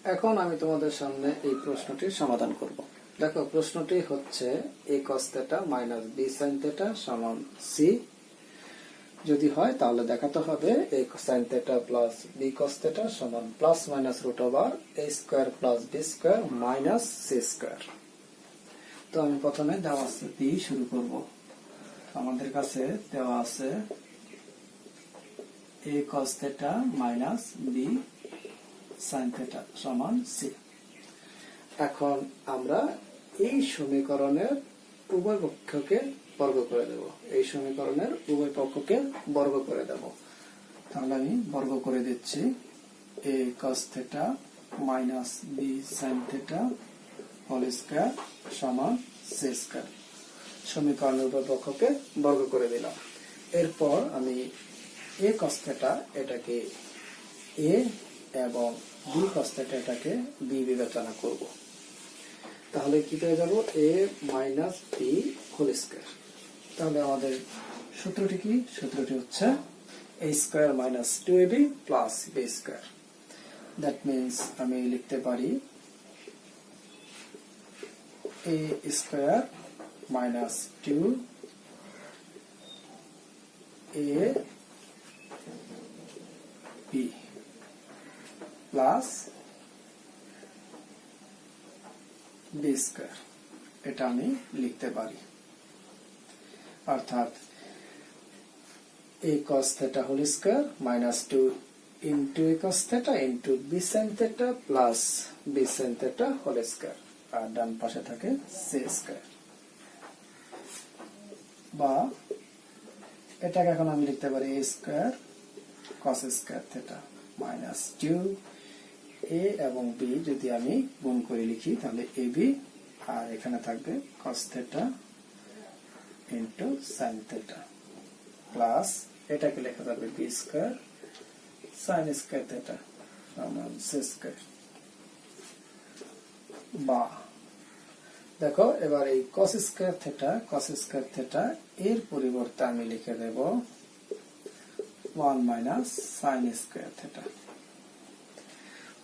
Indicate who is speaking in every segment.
Speaker 1: এখন আমি তোমাদের সামনে এই প্রশ্নটির সমাধান করব। দেখো, প্রশ্নটি হচ্ছে a cos θ minus b sin θ সমান c। যদি হয় তাহলে দেখাতে হবে a sin θ plus b cos θ সমান plus minus root over a square plus b square minus c square. তো আমি প্রথমে দেওয়া আছে দিয়ে শুরু করব। আমাদের কাছে দেওয়া আছে a cos θ minus b sin θ সমান c। এখন আমরা এই সমীকরণের উভয় পক্ষকে বর্গ করে দেব। এই সমীকরণের উভয় পক্ষকে বর্গ করে দেব। তাহলে আমি বর্গ করে দিচ্ছি a cos θ minus b sin θ whole square সমান c স্কয়ার। সমীকরণের উভয় পক্ষকে বর্গ করে দিলাম। এরপর আমি a cos θ এটাকে a এবং b cos θ এটাকে b বিবেচনা করব। তাহলে কি পেয়ে যাব a minus b whole square. তাহলে আমাদের সূত্রটি কি? সূত্রটি হচ্ছে a square minus 2ab plus b square. That means আমি লিখতে পারি a square minus 2ab plus b square. এটা আমি লিখতে পারি। অর্থাৎ a cos θ whole square minus 2 into a cos θ into b sin θ plus b sin θ whole square, আর ডান পাশে থাকে c স্কয়ার। বা এটাকে এখন আমি লিখতে পারি a square cos square θ minus 2 a এবং b যদি আমি গুণ করে লিখি তাহলে ab, আর এখানে থাকবে cos θ ইন্টু sin θ প্লাস এটাকে লেখা যাবে b স্কয়ার sin স্কয়ার θ সমান c স্কয়ার। বা দেখো, এবার এই cos স্কয়ার θ এর পরিবর্তে আমি লিখে দেব 1 মাইনাস sin স্কয়ার θ।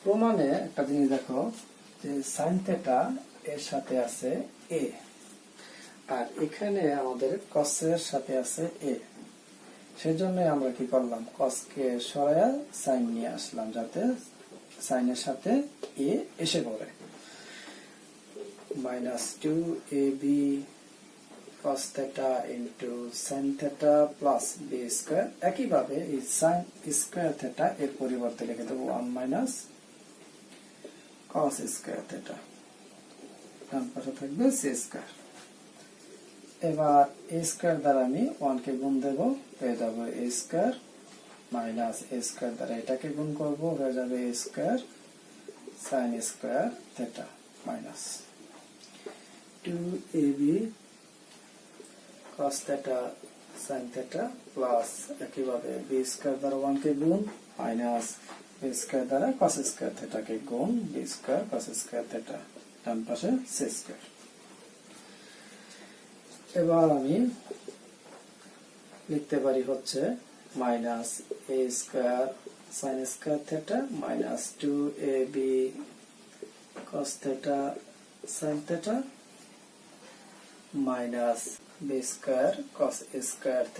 Speaker 1: প্রমাণে একটা জিনিস দেখো যে sin θ এর সাথে আছে a, আর এখানে আমাদের cos এর সাথে আছে a। সেজন্য আমরা কি করলাম, cos কে সরায়া sin নিয়ে আসলাম যাতে sin এর সাথে a এসে পড়ে। Minus 2ab cos θ into sin θ plus b square. একইভাবে এই sin স্কয়ার θ এর পরিবর্তে লিখে দেবো 1 মাইনাস cos স্কয়ার θ, ডান পাশে থাকবে c স্কয়ার। এবার a স্কয়ার দ্বারা আমি 1 কে গুণ দেব, পেয়ে যাবো a square minus a square দ্বারা এটাকে গুণ করব, হয়ে যাবে a square sin square θ minus 2ab cos θ sin θ plus একইভাবে b স্কয়ার দ্বারা 1 কে গুণ মাইনাস b স্কয়ার দ্বারা cos স্কয়ার θ কে গুণ b স্কয়ার cos স্কয়ার θ, ডান পাশে c স্কয়ার। এবার আমি লিখতে পারি হচ্ছে minus a square sin square θ minus 2ab cos θ sin θ minus b square cos square θ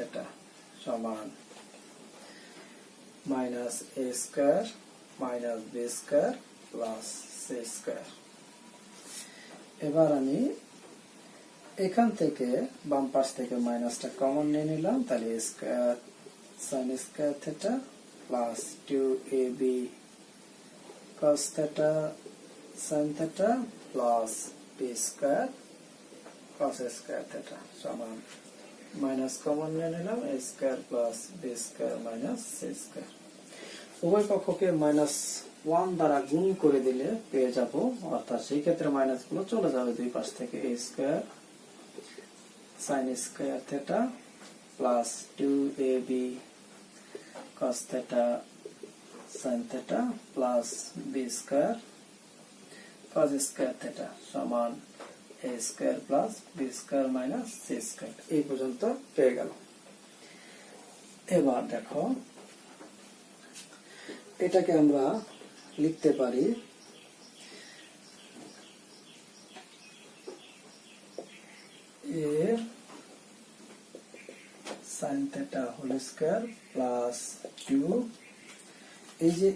Speaker 1: সমান minus a square minus b square plus c square. এবার আমি এখান থেকে বাম পাশ থেকে মাইনাসটা কমন নিয়ে নিলাম, তাহলে a square sin square θ plus 2ab cos θ sin θ plus b square cos square θ সমান মাইনাস কমন নিয়ে নিলাম a square plus b square minus c square. উভয় পক্ষকে মাইনাস 1 দ্বারা গুণ করে দিলে পেয়ে যাব, অর্থাৎ সেই ক্ষেত্রে মাইনাস গুলো চলে যাবে দুই পাশ থেকে। a square sin square θ plus 2ab cos θ sin θ plus b square cos square θ সমান a square plus b square minus c square. এই পর্যন্ত পেয়ে গেল। এবার দেখো, এটাকে আমরা লিখতে পারি স্কয়ার প্লাস 2, এই যে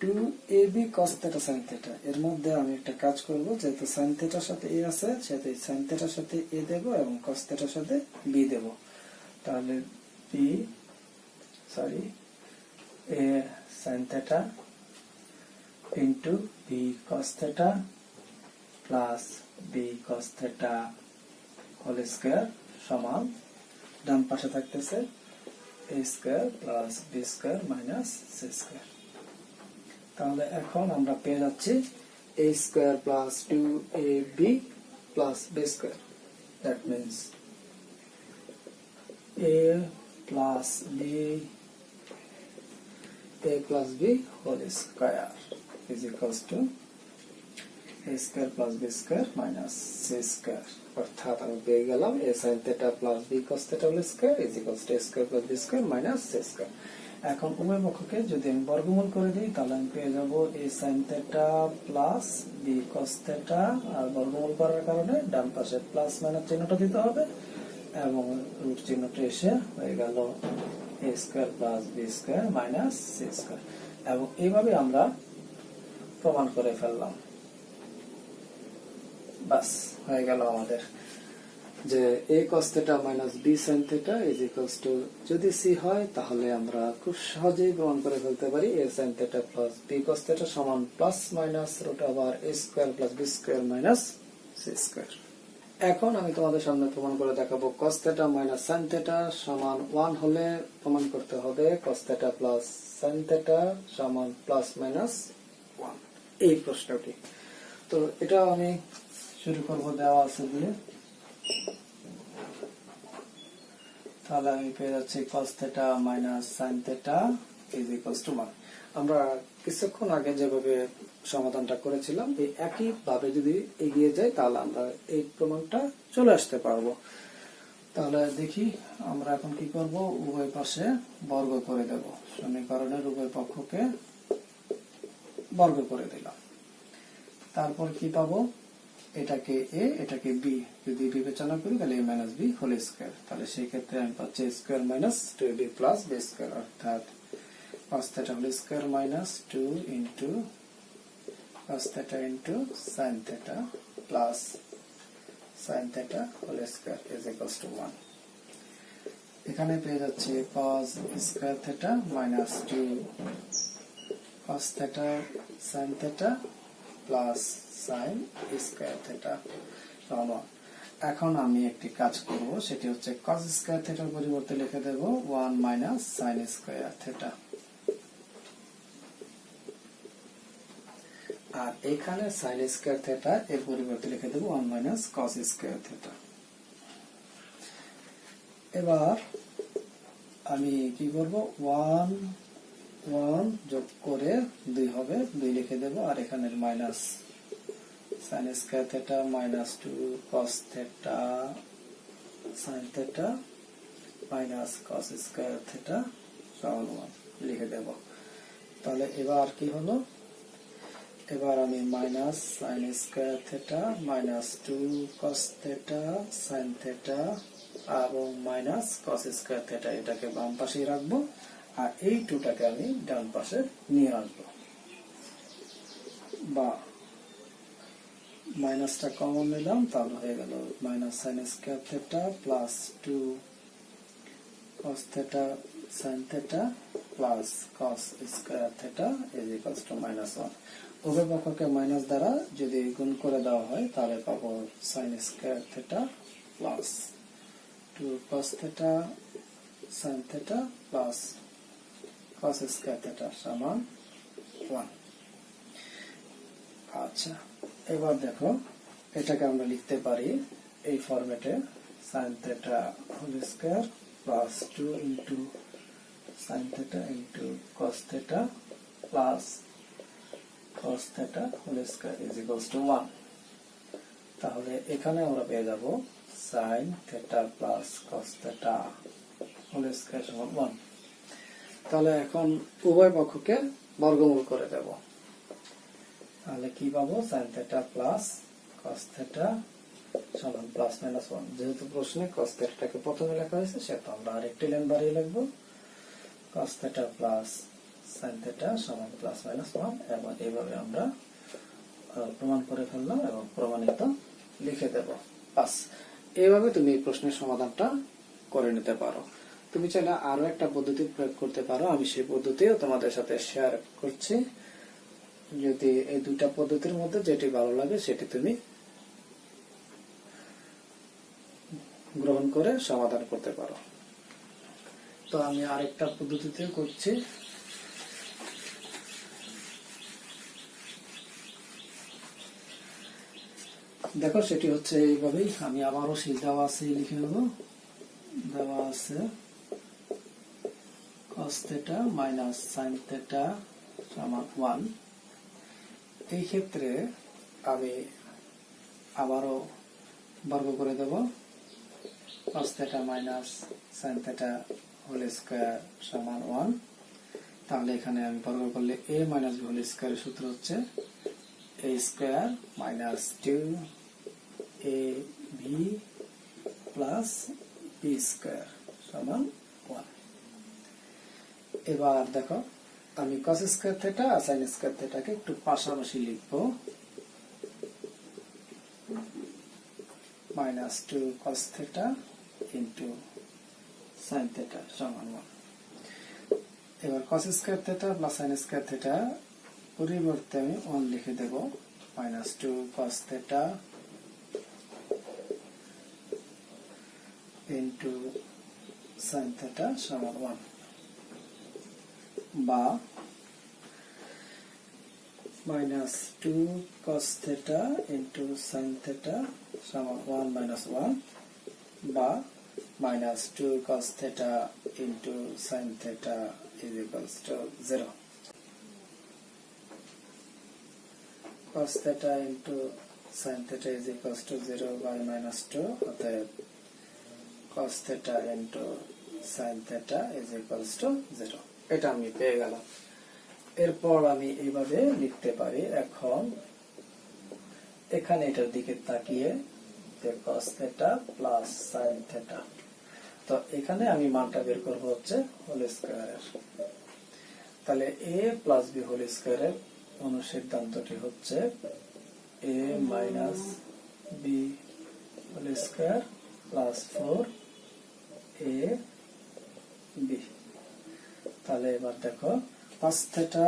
Speaker 1: 2ab cos θ sin θ, এর মধ্যে আমি একটা কাজ করব, যেহেতু sin θ এর সাথে a আছে সেহেতু sin θ এর সাথে a দেব এবং cos θ এর সাথে b দেব। তাহলে a sin θ into b cos θ plus b cos θ whole square সমান ডান পাশে থাকতেছে a square plus b square minus c square. তাহলে এখন আমরা পেয়ে যাচ্ছি a square plus 2ab plus b square. That means a plus b whole square is equals to a square plus b square minus c square। অর্থাৎ আমি পেয়ে গেলাম a sin θ plus b cos θ whole square is equals to a square plus b square minus c square। এখন উভয় পক্ষকে যদি আমি বর্গমূল করে দিই তাহলে আমি পেয়ে যাব a sin θ plus b cos θ, আর বর্গমূল করার কারণে ডান পাশে প্লাস মাইনাস চিহ্নটা দিতে হবে এবং রুট চিহ্নটা এসে হয়ে গেল a square plus b square minus c square. এবং এইভাবে আমরা প্রমাণ করে ফেললাম। বাস হয়ে গেল আমাদের যে a cos θ minus b sin θ is equals to, যদি c হয় তাহলে আমরা খুব সহজেই প্রমাণ করে ফেলতে পারি a sin θ plus b cos θ সমান plus minus root over a square plus b square minus c square. এখন আমি তোমাদের সামনে প্রমাণ করে দেখাবো cos θ minus sin θ সমান 1 হলে প্রমাণ করতে হবে cos θ plus sin θ সমান প্লাস মাইনাস 1, এই প্রশ্নটি। তো এটা আমি শুরু করব দেওয়া আছে দিয়ে। তাহলে আমি পেয়ে যাচ্ছি cos θ minus sin θ is equals to 1। আমরা কিছুক্ষণ আগে যেভাবে সমাধানটা করেছিলাম এই একই ভাবে যদি এগিয়ে যাই তাহলে আমরা এই প্রমাণটা চলে আসতে পারবো। তাহলে দেখি আমরা এখন কি করব, উভয় পাশে বর্গ করে দেব। সমীকরণের উভয় পক্ষকে বর্গ করে দিলাম। তারপর কি পাবো, এটাকে a এটাকে b যদি বিবেচনা করি তাহলে a minus b whole square. তাহলে সেই ক্ষেত্রে আমি পাচ্ছি a square minus 2ab plus b square, অর্থাৎ cos θ whole square minus 2 into cos θ into sin θ plus sin θ whole square is equals to 1। এখানে পেয়ে যাচ্ছে cos square θ minus 2 cos θ sin θ plus sin square θ সমান। এখন আমি একটি কাজ করব, সেটি হচ্ছে cos square θ এর পরিবর্তে লিখে দেব 1 minus sin square θ, আর এখানে sin স্কয়ার θ এর পরিবর্তে লিখে দেব 1 মাইনাস cos স্কয়ার θ। এবার আমি কি করব, 1 1 যোগ করে 2 হবে, 2 লিখে দেব, আর এখানে minus sin square θ minus 2 cos θ sin θ minus cos square θ সমান 1 লিখে দেব। তাহলে এবার কি হলো, এবার আমি minus sin square θ minus 2 cos θ sin θ এবং মাইনাস cos স্কয়ার θ এটাকে বাম পাশে রাখবো, আর এই 2টাকে আমি ডান পাশে নিয়ে আসবো, বা মাইনাসটা কমন নিলাম, তাহলে হয়ে গেল minus sin square θ plus 2 cos θ sin θ plus cos square θ is equals to minus 1। উভয় পক্ষকে মাইনাস দ্বারা যদি গুণ করে দেওয়া হয় তাহলে পাবো sin square θ plus 2 cos θ sin θ plus cos square θ সমান 1। আচ্ছা, এবার দেখো এটাকে আমরা লিখতে পারি এই ফরম্যাটে, sin θ whole square plus 2 into sin θ into cos θ plus cos θ whole square is equals to 1। তাহলে এখানে আমরা পেয়ে যাব sin θ plus cos θ whole square সমান 1। তাহলে এখন উভয় পক্ষকে বর্গমূল করে দেব। তাহলে কি পাবো, sin θ প্লাস cos θ সমান প্লাস মাইনাস 1। যেহেতু প্রশ্নে cos θ টাকে প্রথমে লেখা হয়েছে সেহেতু আমরা আরেকটি লাইন বাড়িয়ে লিখবো, cos theta plus sin theta সমান প্লাস মাইনাস 1 এবং এইভাবে আমরা প্রমাণ করে ফেললাম এবং প্রমাণিত লিখে দেব। বাস, এইভাবে তুমি প্রশ্নের সমাধানটা করে নিতে পারো। তুমি চাইলে আরো একটা পদ্ধতি প্রয়োগ করতে পারো, আমি সেই পদ্ধতিও তোমাদের সাথে শেয়ার করছি। যদি এই দুইটা পদ্ধতির মধ্যে যেটি ভালো লাগে সেটি তুমি গ্রহণ করে সমাধান করতে পারো। তো আমি আরেকটা পদ্ধতিতে করছি। দেখো, সেটি হচ্ছে এইভাবেই, আমি আবারও সেই দেওয়া আছে লিখে নেব। দেওয়া আছে cos theta minus sin theta সমান 1। এই ক্ষেত্রে আমি আবারও বর্গ করে দেব। cos theta minus sin theta whole square সমান 1। তাহলে এখানে আমি বর্গ করলে a মাইনাস b হোল স্কয়ারের সূত্র হচ্ছে a square minus 2ab plus b square সমান 1। এবার দেখো, আমি cos স্কয়ার থিটা আর sin স্কয়ার থিটাকে একটু পাশাপাশি লিখব। Minus 2 cos theta into sin theta সমান 1। এবার cos square theta plus sin square theta পরিবর্তে আমি 1 লিখে দেব। Minus 2 cos theta into sin theta সমান 1, বা minus 2 cos theta into sin theta সমান 1 মাইনাস 1, বা minus 2 cos theta into sin theta is equals to 0. cos theta into sin theta is equals to 0 by minus 2, অতএব cos theta into sin theta is equals to 0। এটা আমি পেয়ে গেলাম। এরপর আমি এইভাবে লিখতে পারি। এখন এখানে এটার দিকে তাকিয়ে যে cos theta plus sin theta, তো এখানে আমি মানটা বের করব হচ্ছে হোল স্কয়ারের। তাহলে a প্লাস b হোল স্কয়ারের অনুসিদ্ধান্তটি হচ্ছে a minus b whole square plus 4ab। তাহলে এবার দেখো, cos theta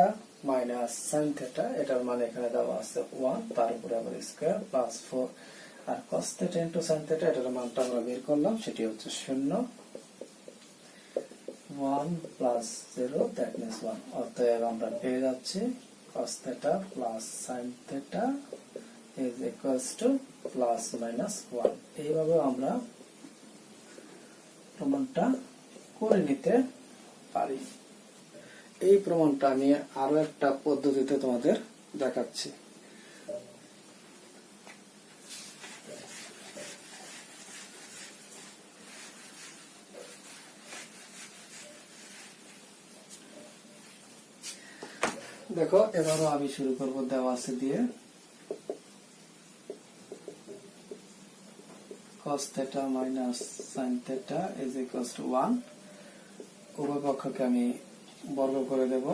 Speaker 1: minus sin theta, এটার মানে এখানে দেওয়া আছে 1, তার উপরে আবার স্কয়ার প্লাস 4, আর cos theta into sin theta এটার মানটা আমরা বের করলাম, সেটি হচ্ছে 0। 1 প্লাস 0 দ্যাট মিন্স 1। অতএব আমরা পেয়ে যাচ্ছি cos theta plus sin theta is equals to plus minus 1। এইভাবে আমরা প্রমাণটা করে নিতে পারি। এই প্রমাণটা আমি আরো একটা পদ্ধতিতে তোমাদের দেখাচ্ছি। দেখো, এবারও আমি শুরু করব দেওয়া আছে দিয়ে। cos theta minus sin theta is equals to 1। উভয় পক্ষকে আমি বর্গ করে দেব।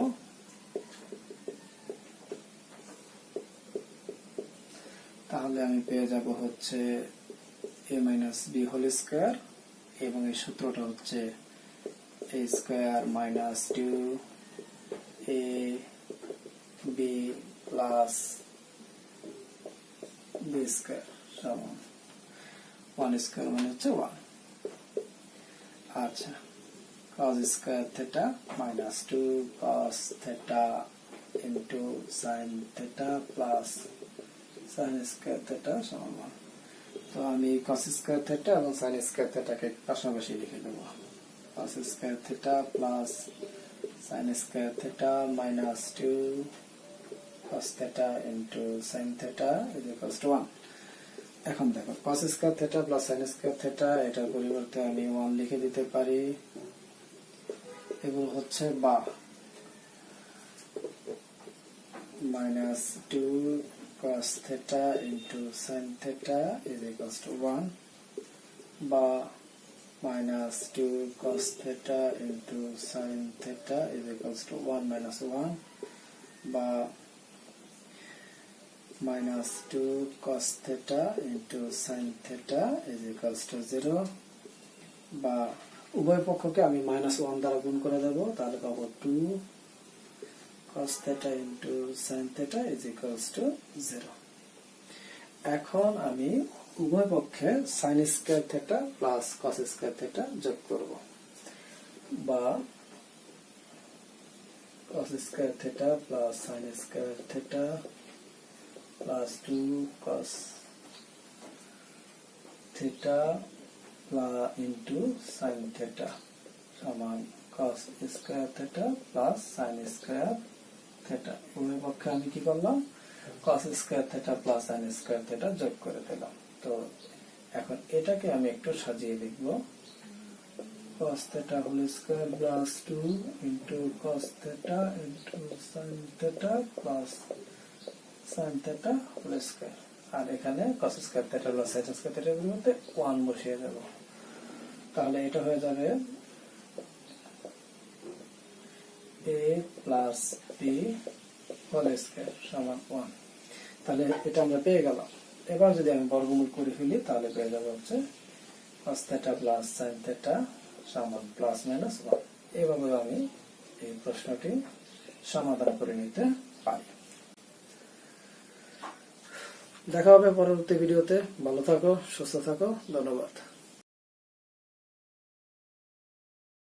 Speaker 1: তাহলে আমি পেয়ে যাব হচ্ছে a minus b whole square, এবং এই সূত্রটা হচ্ছে a square minus 2ab plus b square সমান 1 স্কয়ার মানে হচ্ছে 1। আচ্ছা, cos square theta minus 2 cos theta into sin theta plus sin square theta সমান 1। তো আমি cos স্কয়ার থিটা এবং sin স্কয়ার থিটাকে পাশাপাশি লিখে দেব। cos square theta plus sin square theta minus 2 cos theta into sin theta is equals to 1। এখন দেখো, cos square theta plus sin square theta, এটার পরিবর্তে আমি 1 লিখে দিতে পারি। এগুলো হচ্ছে বা minus 2 cos theta into sin theta is equals to 1, বা minus 2 cos theta into sin theta is equals to 1 minus 1 বা minus 2 cos theta into sin theta is equals to 0 বা উভয় পক্ষকে আমি minus 1 দ্বারা গুণ করে দেব, তাহলে পাবো 2 cos theta into sin theta is equals to 0। এখন আমি উভয় পক্ষে sin square theta plus cos square theta যোগ করব বা cos square theta plus sin square theta plus 2 cos theta into sin theta সমান cos square theta plus sin square theta. উভয় পক্ষে আমি কি করলাম, cos square theta plus sin square theta যোগ করে দিলাম। তো এখন এটাকে আমি একটু সাজিয়ে লিখব, cos theta whole square plus 2 into cos theta into sin theta plus sin theta whole square, আর এখানে cos square theta plus sin square থিটার পরিবর্তে 1 বসিয়ে দেব। তাহলে এটা হয়ে যাবে a plus b whole square সমান 1। তাহলে এটা আমরা পেয়ে গেলাম। এবার যদি আমি বর্গমূল করে ফেলি তাহলে পেয়ে যাব হচ্ছে cos theta plus sin theta সমান প্লাস মাইনাস 1। এইভাবে আমি এই প্রশ্নটি সমাধান করে নিতে পারি। দেখা হবে পরবর্তী ভিডিওতে। ভালো থাকো, সুস্থ থাকো, ধন্যবাদ।